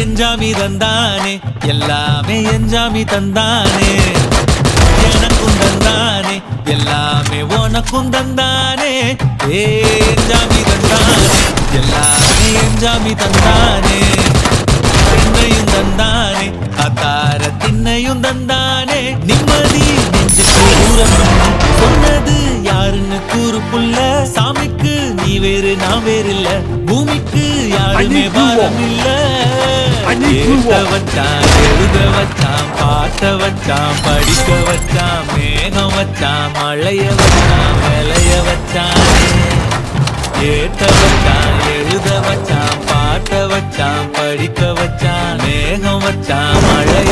எஞ்சாமி தந்தானே எல்லாமே எஞ்சாமி தந்தானே எனக்கும் தந்தானே எல்லாமே உனக்கும் தந்தானே எஞ்சாமி தந்தானே எல்லாமே எஞ்சாமி தந்தானே திண்ணையும் தந்தானே அத்தார திண்ணையும் தந்தானே நிம்மதி நெஞ்சுக்கு ஊரணும் சொன்னது யாருன்னு கூறு புள்ள சாமிக்கு நீ வேறு நான் வேறு இல்ல பூமிக்கு யாருமே பாரம் இல்ல ஏத்த வச்சான் எழுத வச்சான் பாட்ட வச்சான் படிக்க வச்சான் மேகம் வச்சான் மழைய வச்சான் விளைய வச்சான் ஏத்த வச்சான் எழுத வச்சான் பாட்ட வச்சான் படிக்க வச்சான் மேகம் வச்சான் மழைய